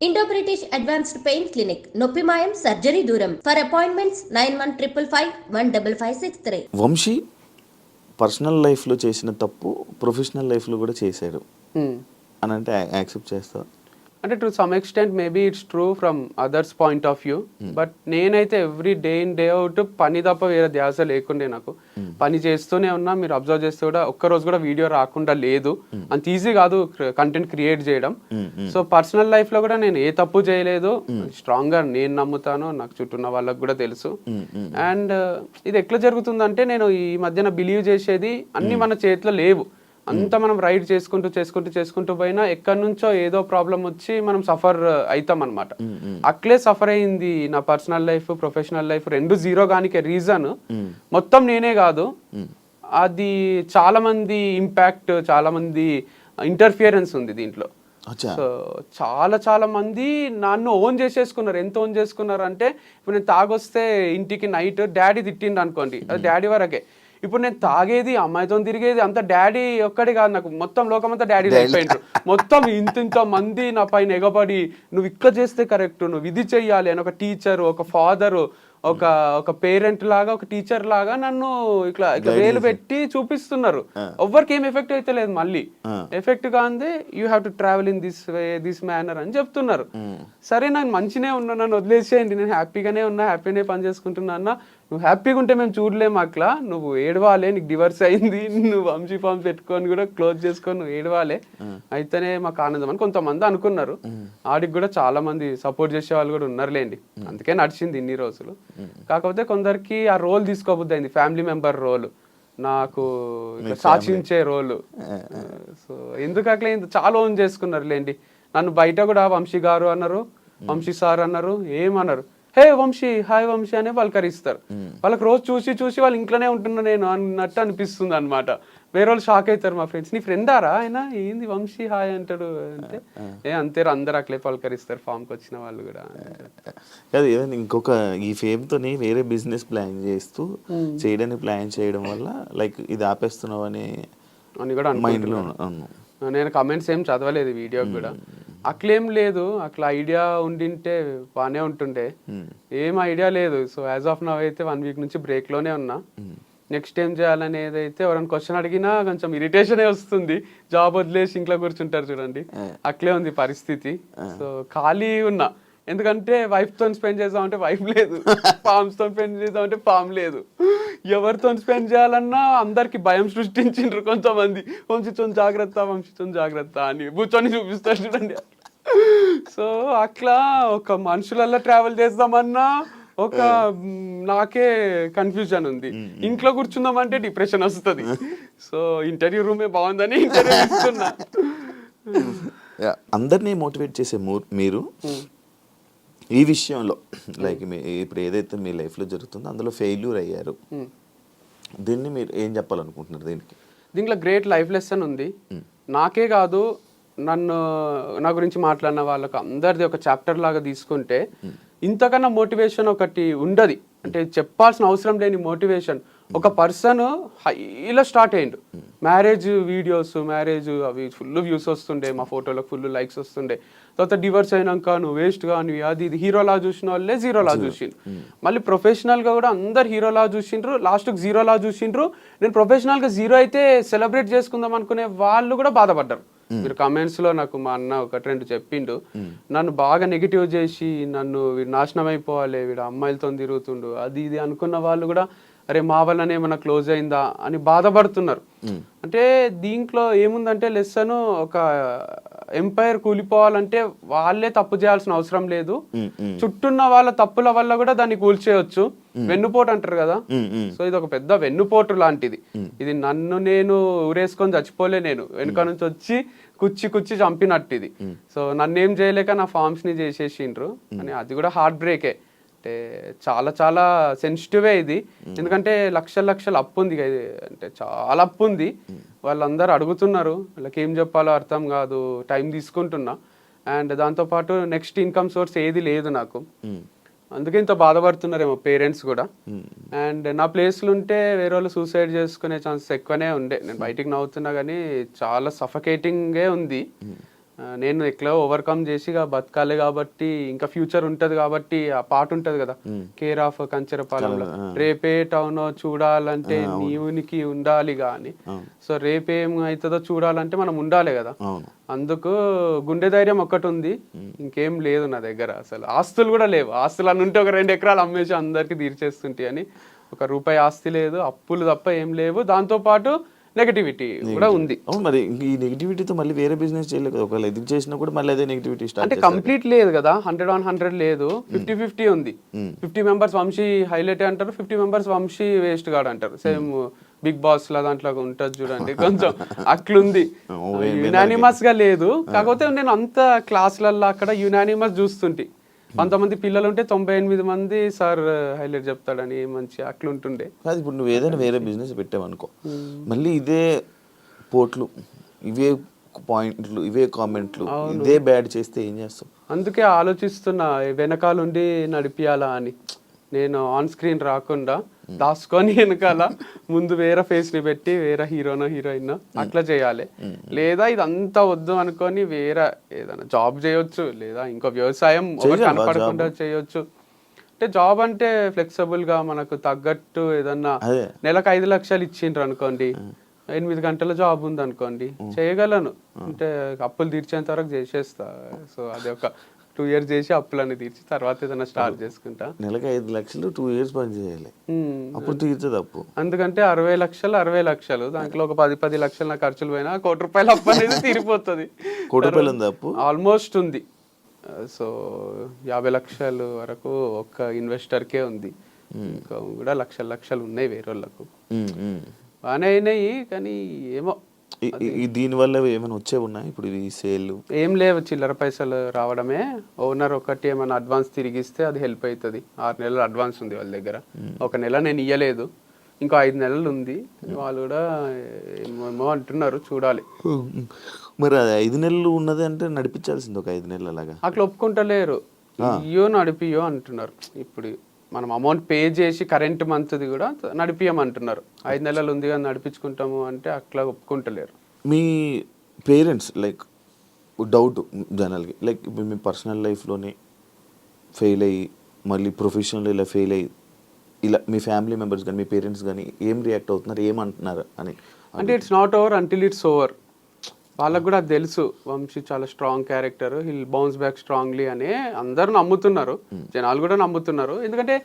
Indo British advanced pain clinic, నొప్పి మాయం, surgery దూరం. For appointments 9155515563. వంశీ పర్సనల్ లైఫ్లో చేసిన తప్పు ప్రొఫెషనల్ లైఫ్లో కూడా చేశాడు అని అంటే యాక్సెప్ట్ చేస్తా? అంటే to some extent maybe it's true from others point of view. But నేనైతే every day in day out పని తప్ప వేరే ధ్యాస లేకుండే. నాకు పని చేస్తూనే ఉన్నా. మీరు అబ్జర్వ్ చేస్తే కూడా ఒక్కరోజు కూడా వీడియో రాకుండా లేదు. అంత ఈజీ కాదు కంటెంట్ క్రియేట్ చేయడం. సో పర్సనల్ లైఫ్ లో కూడా నేను ఏ తప్పు చేయలేదు. స్ట్రాంగ్ గా నేను నమ్ముతాను, నాకు చుట్టూ ఉన్న వాళ్ళకి కూడా తెలుసు. అండ్ ఇది ఎట్లా జరుగుతుందంటే, నేను ఈ మధ్యన బిలీవ్ చేసేది అన్ని మన చేతిలో లేవు. అంతా మనం రైడ్ చేసుకుంటూ పోయినా ఎక్కడి నుంచో ఏదో ప్రాబ్లం వచ్చి మనం సఫర్ అవుతాం అనమాట. అట్లే సఫర్ అయింది నా పర్సనల్ లైఫ్, ప్రొఫెషనల్ లైఫ్ రెండు జీరో గానికి రీజన్ మొత్తం నేనే కాదు. అది చాలా మంది ఇంపాక్ట్, చాలా మంది ఇంటర్ఫియరెన్స్ ఉంది దీంట్లో. సో చాలా మంది నన్ను ఓన్ చేసేసుకున్నారు. ఎంత ఓన్ చేసుకున్నారు అంటే, ఇప్పుడు నేను తాగొస్తే ఇంటికి నైట్ డాడీ తిట్టిండు అనుకోండి, అది డాడీ వరకే. ఇప్పుడు నేను తాగేది, అమ్మాయితో తిరిగేది అంత డాడీ ఒక్కడే కాదు, నాకు మొత్తం లోకమంతా డాడీ అయిపోయిండ్రు. మొత్తం ఇంత మంది నా పైన ఎగబడి, నువ్వు ఇక్కడ చేస్తే కరెక్ట్, నువ్వు ఇది చెయ్యాలి అని ఒక టీచర్, ఒక ఫాదరు, ఒక పేరెంట్ లాగా, ఒక టీచర్ లాగా నన్ను ఇట్లా వేలు పెట్టి చూపిస్తున్నారు. ఎవ్వరికి ఏం ఎఫెక్ట్ అయితే లేదు. మళ్ళీ ఎఫెక్ట్ కాందే you have to travel in this way, this manner అని చెప్తున్నారు. సరే నాకు మంచినే ఉన్నా, నన్ను వదిలేసేయండి, నేను హ్యాపీగానే ఉన్నా, హ్యాపీనే పని చేసుకుంటున్నా అన్న. నువ్వు హ్యాపీగా ఉంటే మేము చూడలేము అట్లా, నువ్వు ఏడవాలే, నీకు డివర్స్ అయింది, నువ్వు వంశీ ఫామ్ పెట్టుకొని కూడా క్లోజ్ చేసుకొని నువ్వు ఏడవాలే, అయితేనే మాకు ఆనందం అని కొంతమంది అనుకున్నారు. ఆడికి కూడా చాలా మంది సపోర్ట్ చేసే వాళ్ళు కూడా ఉన్నారులేండి. అందుకే నడిచింది ఇన్ని రోజులు. కాకపోతే కొందరికి ఆ రోల్ తీసుకోబుద్ది అయింది, ఫ్యామిలీ మెంబర్ రోల్, నాకు సాక్షించే రోలు. సో ఎందుకు అట్లా చాలా ఓన్ చేసుకున్నారు లేండి. నన్ను బయట కూడా వంశీ గారు అన్నారు, వంశీ సార్ అన్నారు, ఏమన్నారు, హే వంశీ, హాయ్ వంశీ అనే పలకరిస్తారు. వాళ్ళకి రోజు చూసి వాళ్ళు ఇంట్లోనే ఉంటున్నా నేను అన్నట్టు అనిపిస్తుంది అనమాట. వేరే వాళ్ళు షాక్ అవుతారు, మా ఫ్రెండ్స్, నీ ఫ్రెండారా ఆయన, ఏంది వంశీ హాయ్ అంటాడు అంటే, అంతే అందరు అట్లే పలకరిస్తారు ఫామ్కి వచ్చిన వాళ్ళు కూడా. అది ఇంకొక ఈ ఫేమ్తోని వేరే బిజినెస్ ప్లాన్ చేస్తూ చేయడానికి ప్లాన్ చేయడం వల్ల లైక్ ఇది ఆపేస్తున్నావు అని కూడా మైండ్లో. నేను కమెంట్స్ ఏం చదవలేదు వీడియోకి కూడా. అట్లేం లేదు, అట్లా ఐడియా ఉండింటే బాగానే ఉంటుండే. ఏం ఐడియా లేదు. సో యాజ్ ఆఫ్ నౌ అయితే 1 వీక్ నుంచి బ్రేక్లోనే ఉన్నా. నెక్స్ట్ ఏం చేయాలనేది అయితే ఎవరైనా క్వశ్చన్ అడిగినా కొంచెం ఇరిటేషనే వస్తుంది. జాబ్ వదిలేసి ఇంట్లో కూర్చుంటారు చూడండి, అట్లే ఉంది పరిస్థితి. సో ఖాళీ ఉన్నా. ఎందుకంటే వైఫ్తో స్పెండ్ చేద్దామంటే వైఫ్ లేదు, ఫామ్స్తో స్పెండ్ చేద్దామంటే ఫామ్ లేదు. ఎవరితో స్పెండ్ చేయాలన్నా అందరికి భయం సృష్టించిండ్రు కొంతమంది. వంశీతో జాగ్రత్త అని కూర్చొని చూపిస్తారు చూడండి. సో అట్లా ఒక మనుషులల్లో ట్రావెల్ చేద్దామన్నా ఒక నాకే కన్ఫ్యూజన్ ఉంది. ఇంట్లో కూర్చుందామంటే డిప్రెషన్ వస్తుంది. సో ఇంటర్వ్యూ రూమే బాగుందని ఇంటర్వ్యూ ఇస్తున్నా. అందరినీ మోటివేట్ చేసే మీరు ఈ విషయంలో లైక్ ఇప్పుడు ఏదైతే మీ లైఫ్లో జరుగుతుందో అందులో ఫెయిల్యూర్ అయ్యారు, దీన్ని మీరు ఏం చెప్పాలనుకుంటున్నారు? దీంట్లో గ్రేట్ లైఫ్ లెసన్ ఉంది. నాకే కాదు, నా గురించి మాట్లాడిన వాళ్ళకి అందరిది ఒక చాప్టర్ లాగా తీసుకుంటే ఇంతకన్నా మోటివేషన్ ఒకటి ఉండదు. అంటే చెప్పాల్సిన అవసరం లేని మోటివేషన్. ఒక పర్సన్ హైలో స్టార్ట్ అయ్యిండు, మ్యారేజ్ వీడియోస్, మ్యారేజ్ అవి ఫుల్ వ్యూస్ వస్తుండే, మా ఫోటోలకు ఫుల్ లైక్స్ వస్తుండే. తర్వాత డివర్స్ అయినాక నువ్వు వేస్ట్ కానీ అది ఇది హీరోలా చూసిన వాళ్ళే జీరోలా చూసిండ్రు. మళ్ళీ ప్రొఫెషనల్గా కూడా అందరు హీరోలా చూసిండ్రు, లాస్ట్కి జీరోలా చూసిండ్రు. నేను ప్రొఫెషనల్గా జీరో అయితే సెలబ్రేట్ చేసుకుందాం అనుకునే వాళ్ళు కూడా బాధపడ్డారు. మీరు కమెంట్స్లో నాకు మా అన్న 1-2 చెప్పిండు, నన్ను బాగా నెగిటివ్ చేసి నన్ను వీడు నాశనం అయిపోవాలి, వీడు అమ్మాయిలతో తిరుగుతుండు అది ఇది అనుకున్న వాళ్ళు కూడా అరే మా వల్లనే ఏమన్నా క్లోజ్ అయిందా అని బాధపడుతున్నారు. అంటే దీంట్లో ఏముందంటే లెసన్, ఒక ఎంపైర్ కూలిపోవాలంటే వాళ్ళే తప్పు చేయాల్సిన అవసరం లేదు, చుట్టూన్న వాళ్ళ తప్పుల వల్ల కూడా దాన్ని కూల్చేయచ్చు. వెన్నుపోటు అంటారు కదా, సో ఇది ఒక పెద్ద వెన్నుపోటు లాంటిది. ఇది నన్ను నేను ఊరేసుకొని చచ్చిపోలే, నేను వెనుక నుంచి వచ్చి కుచ్చి చంపినట్టు ఇది. సో నన్ను ఏం చేయలేక నా ఫార్మ్స్ ని చేసేసిండ్రు అని, అది కూడా హార్ట్ బ్రేకే. అంటే చాలా సెన్సిటివే ఇది. ఎందుకంటే లక్షల అప్పు ఉంది, అంటే చాలా అప్పు ఉంది. వాళ్ళందరూ అడుగుతున్నారు, వాళ్ళకి ఏం చెప్పాలో అర్థం కాదు, టైం తీసుకుంటున్నా. అండ్ దాంతోపాటు నెక్స్ట్ ఇన్కమ్ సోర్స్ ఏది లేదు నాకు, అందుకే ఇంత బాధపడుతున్నారేమో పేరెంట్స్ కూడా. అండ్ నా ప్లేస్లు ఉంటే వేరే వాళ్ళు సూసైడ్ చేసుకునే ఛాన్సెస్ ఎక్కువనే ఉండే. నేను బయటికి నవ్వుతున్నా కానీ చాలా సఫకేటింగే ఉంది. నేను ఎట్లా ఓవర్కమ్ చేసి ఇక బతకాలి కాబట్టి ఇంకా ఫ్యూచర్ ఉంటది కాబట్టి ఆ పాట ఉంటది కదా, కేర్ ఆఫ్ కంచెరపాలెంలో, రేపే టౌన్ చూడాలంటే నీవునికి ఉండాలి గాని, సో రేపేం అవుతుందో చూడాలంటే మనం ఉండాలి కదా. అందుకు గుండె ధైర్యం ఒక్కటి ఉంది, ఇంకేం లేదు నా దగ్గర. అసలు ఆస్తులు కూడా లేవు. ఆస్తులు అని ఉంటే ఒక 2 ఎకరాలు అమ్మేసి అందరికి తీర్చేస్తుంటాయి అని, ఒక రూపాయి ఆస్తి లేదు, అప్పులు తప్ప ఏం లేవు. దాంతో పాటు నెగటివిటీ కూడా ఉంది. మరి ఈ నెగటివిటీతో మళ్ళీ వేరే బిజినెస్ చేయలేదు కదా, ఒకవేళ ఎదురు చేసినా కూడా మళ్ళీ అదే నెగటివిటీ స్టార్ట్ అంటే కంప్లీట్ లేదు కదా, 100 లేదు, 50-50 ఉంది. 50 మెంబర్స్ వంశీ హైలైట్ అంటారు, 50 మెంబర్స్ వంశీ వేస్ట్ గాడు అంటారు. సేమ్ బిగ్ బాస్ లా దాంట్లో ఉంటది చూడండి, కొంచెం అట్లుంది. యునానిమస్ గా లేదు, కాకపోతే నేను అంత క్లాసులలో అక్కడ యునానిమస్ చూస్తుంటే 100 పిల్లలు ఉంటే 98 మంది సార్ హైలైట్ చెప్తాడని మంచి అట్లుంటుండే. కాదు, ఇప్పుడు నువ్వు ఏదైనా వేరే బిజినెస్ పెట్టావనుకో, మళ్ళీ ఇదే పోట్లు, ఇవే పాయింట్లు, ఇవే కామెంట్లు, ఇదే బ్యాడ్ చేస్తే ఏం చేస్తావు? అందుకే ఆలోచిస్తున్నా వెనకాలండి నడిపియాలా అని. నేను ఆన్ స్క్రీన్ రాకుండా దాచుకొని వెనకాల ముందు వేరే ఫేస్ ని పెట్టి వేరే హీరోనో హీరోయిన్ అట్లా చేయాలి. లేదా ఇదంతా వద్దు అనుకొని వేరే ఏదైనా జాబ్ చేయొచ్చు, లేదా ఇంకో వ్యవసాయం కనపడకుండా చేయొచ్చు. అంటే జాబ్ అంటే ఫ్లెక్సిబుల్ గా మనకు తగ్గట్టు ఏదన్నా నెలకు 5 లక్షలు ఇచ్చిండ్రు అనుకోండి, 8 గంటల జాబ్ ఉంది అనుకోండి, చేయగలను. అంటే అప్పులు తీర్చేంత వరకు చేసేస్తా. సో అది ఒక 2 years చేసి అప్పులన్నీ తీర్చి తర్వాత ఏదైనా స్టార్ట్ చేసుకుంటా. నెలకు 5 లక్షలు 2 years పని చేయాలి, అప్పుడు తీర్చదు అప్పు. అందుకంటే 60 లక్షలు దాంట్లో ఒక 10 లక్షలు నా ఖర్చులు పోయినా ₹1 కోటి అప్పు అనేది తీరిపోతుంది. ₹1 ఉంది అప్పు ఆల్మోస్ట్ ఉంది. సో 50 లక్షలు వరకు ఒక్క ఇన్వెస్టర్కే ఉంది, ఇంకా కూడా లక్షలు ఉన్నాయి వేరే వాళ్ళకు. బాగానే అయినాయి కానీ ఏమో దీని వల్ల ఏమైనా వచ్చే ఉన్నాయి ఇప్పుడు ఈ సేల్? ఏం లేవు, చిల్లర పైసలు రావడమే. ఓనర్ ఒకటి ఏమైనా అడ్వాన్స్ తిరిగిస్తే అది హెల్ప్ అవుతుంది. 6 నెలలు అడ్వాన్స్ ఉంది వాళ్ళ దగ్గర, 1 నెల నేను ఇయ్యలేదు, ఇంకో 5 నెలలు ఉంది. వాళ్ళు కూడా ఏమో అంటున్నారు, చూడాలి. మరి 5 నెలలు ఉన్నది అంటే నడిపించాల్సింది ఒక 5 నెలలు అలాగా. అట్లా ఒప్పుకుంటలేరు, ఇయ్యో నడిపియో అంటున్నారు. ఇప్పుడు మనం అమౌంట్ పే చేసి కరెంట్ మంత్ది కూడా నడిపియమంటున్నారు. 5 నెలలు ఉంది కానీ నడిపించుకుంటాము అంటే అట్లా ఒప్పుకుంటలేరు. మీ పేరెంట్స్ లైక్ డౌట్ జనరల్గా, లైక్ ఇప్పుడు మీ పర్సనల్ లైఫ్లోనే ఫెయిల్ అయ్యి మళ్ళీ ప్రొఫెషనల్ ఇలా ఫెయిల్ అయ్యి ఇలా మీ ఫ్యామిలీ మెంబర్స్ కానీ మీ పేరెంట్స్ కానీ ఏం రియాక్ట్ అవుతున్నారు, ఏమంటున్నారు అని? అంటే it's not over until it's over. వాళ్ళకు కూడా తెలుసు వంశీ చాలా strong character, hill bounce back strongly అని అందరూ నమ్ముతున్నారు, జనాలు కూడా నమ్ముతున్నారు. ఎందుకంటే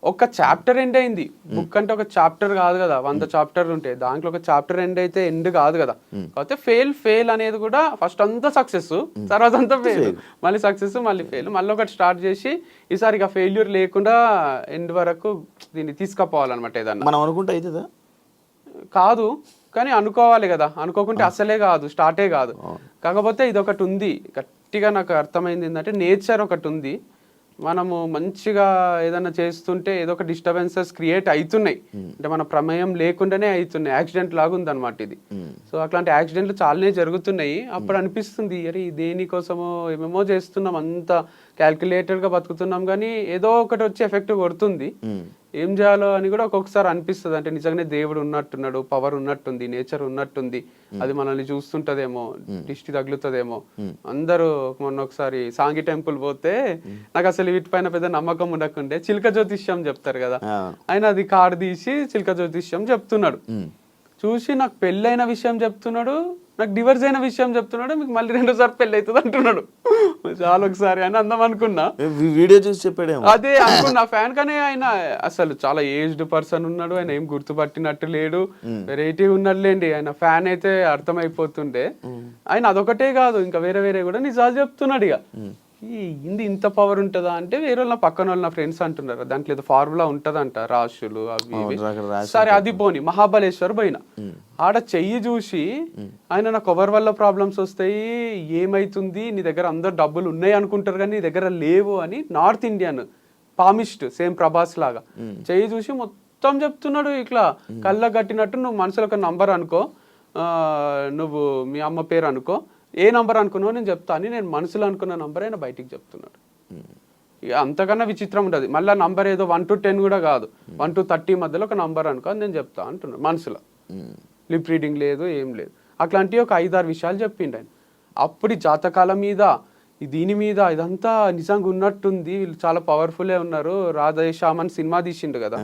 ఒక చాప్టర్ ఎండ్ అయింది. బుక్ అంటే ఒక చాప్టర్ కాదు కదా, 100 చాప్టర్లు ఉంటాయి, దాంట్లో ఒక చాప్టర్ ఎండ్ అయితే ఎండ్ కాదు కదా. కాకపోతే ఫెయిల్ అనేది కూడా ఫస్ట్ అంతా సక్సెస్, తర్వాత అంతా ఫెయిల్, మళ్ళీ సక్సెస్, మళ్ళీ ఫెయిల్, మళ్ళీ ఒకటి స్టార్ట్ చేసి ఈసారి ఇక ఫెయిల్యూర్ లేకుండా ఎండ్ వరకు దీన్ని తీసుకుపోవాలన్నమాట. ఏదన్నా మనం అనుకుంటే అవుతుందా? కాదు, కానీ అనుకోవాలి కదా, అనుకోకుంటే అసలే కాదు, స్టార్టే కాదు. కాకపోతే ఇది ఒకటి ఉంది గట్టిగా నాకు అర్థమైంది ఏంటంటే, నేచర్ ఒకటి ఉంది. మనము మంచిగా ఏదైనా చేస్తుంటే ఏదో ఒక డిస్టర్బెన్సెస్ క్రియేట్ అవుతున్నాయి, అంటే మన ప్రమేయం లేకుండానే అవుతున్నాయి. యాక్సిడెంట్ లాగా ఉందన్నమాట ఇది. సో అట్లాంటి యాక్సిడెంట్లు చాలానే జరుగుతున్నాయి. అప్పుడు అనిపిస్తుంది, అరే దేనికోసమో ఏమేమో చేస్తున్నాం, అంత క్యాల్కులేటెడ్గా బతుకుతున్నాం, కానీ ఏదో ఒకటి వచ్చి ఎఫెక్ట్ కొడుతుంది. ఏం చేయాలో అని కూడా ఒక్కొక్కసారి అనిపిస్తుంది. అంటే నిజంగానే దేవుడు ఉన్నట్టున్నాడు, పవర్ ఉన్నట్టుంది, నేచర్ ఉన్నట్టుంది, అది మనల్ని చూస్తుంటదేమో, దిష్టి తగులుతుందేమో. అందరూ మొన్న ఒకసారి సాంగి టెంపుల్ పోతే నాకు అసలు వీటిపైన పెద్ద నమ్మకం ఉండకుండే, చిలక జ్యోతిష్యం చెప్తారు కదా, ఆయన అది కార్డు తీసి చిలక జ్యోతిష్యం చెప్తున్నాడు. చూసి నాకు పెళ్ళైన విషయం చెప్తున్నాడు, నాకు డివర్స్ అయిన విషయం చెప్తున్నాడు, మీకు మళ్ళీ 2సారి పెళ్ళి అవుతుంది అంటున్నాడు. చాలా ఒకసారి అని అందం అనుకున్నా, వీడియో చూసి చెప్పాడు, అదే అనుకున్నా ఫ్యాన్. కానీ ఆయన అసలు చాలా ఏజ్డ్ పర్సన్ ఉన్నాడు, ఆయన ఏం గుర్తుపట్టినట్టు లేడు, వెరైటీ ఉన్నట్లేండి. ఆయన ఫ్యాన్ అయితే అర్థమైపోతుండే. ఆయన అదొకటే కాదు, ఇంకా వేరే కూడా నిజాలు చెప్తున్నాడు. ఇక ఇది ఇంత పవర్ ఉంటుందా అంటే, వేరే వాళ్ళ పక్కన వాళ్ళు నా ఫ్రెండ్స్ అంటున్నారు దాంట్లో ఏదో ఫార్ములా ఉంటదంట, రాశులు అవి. సరే అది పోని, మహాబలేశ్వర్ పోయిన ఆడ చెయ్యి చూసి ఆయన నాకు ఎవరి వల్ల ప్రాబ్లమ్స్ వస్తాయి, ఏమైతుంది, నీ దగ్గర అందరు డబ్బులు ఉన్నాయి అనుకుంటారు కానీ నీ దగ్గర లేవు అని, north Indian palmist, same Prabhas లాగా చెయ్యి చూసి మొత్తం చెప్తున్నాడు. ఇట్లా కళ్ళ కట్టినట్టు, నువ్వు మనసులో ఒక నంబర్ అనుకో, నువ్వు మీ అమ్మ పేరు అనుకో, ఏ నంబర్ అనుకున్నావు నేను చెప్తా అని, నేను మనసులో అనుకున్న నంబర్ అయినా బయటికి చెప్తున్నాడు. ఇక అంతకన్నా విచిత్రం ఉంటుంది. మళ్ళీ నంబర్ ఏదో 1 to 10 కూడా కాదు, 1 to 30 మధ్యలో ఒక నంబర్ అనుకో నేను చెప్తా అంటున్నాడు మనసులో. లిప్ రీడింగ్ లేదు, ఏం లేదు. అట్లాంటివి ఒక 5-6 విషయాలు చెప్పిండు ఆయన. అప్పుడు ఈ జాతకాల మీద దీని మీద ఇదంతా నిజంగా ఉన్నట్టుంది, వీళ్ళు చాలా పవర్ఫుల్లే ఉన్నారు. రాధేశ్యామ్ అని సినిమా తీసిండు కదా,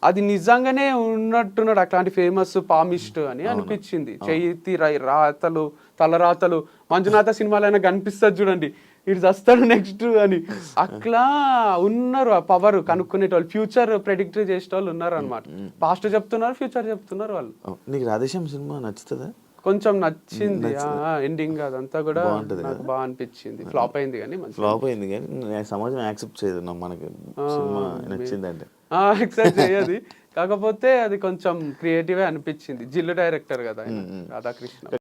అది నిజంగానే ఉన్నట్టున్నాడు అట్లాంటి ఫేమస్ పామిస్ట్ అని అనిపించింది. చేతి రాతలు తలరాతలు మంజునాథ సినిమాలైనా కనిపిస్తుంది చూడండి, ఇటు వస్తాడు నెక్స్ట్ అని. అట్లా ఉన్నారు ఆ పవర్ కనుక్కునేటోళ్ళు, ఫ్యూచర్ ప్రెడిక్ట్ చేసేటోళ్ళు ఉన్నారు అనమాట. పాస్ట్ చెప్తున్నారు, ఫ్యూచర్ చెప్తున్నారు వాళ్ళు. నీకు రాధేశ్యామ్ సినిమా నచ్చుతుందా? కొంచెం నచ్చింది, ఎండింగ్ అదంతా కూడా నాకు బాగా అనిపించింది. ఫ్లాప్ అయింది కానీ ఫ్లాప్ అయింది కానీ సమాజం యాక్సెప్ట్ చేయదు మనకి సినిమా నచ్చిందంటే. యాక్సెప్ట్ చేయదు, కాకపోతే అది కొంచెం క్రియేటివ్ అనిపించింది. జిల్లు డైరెక్టర్ కదా ఆయన, రాధాకృష్ణ.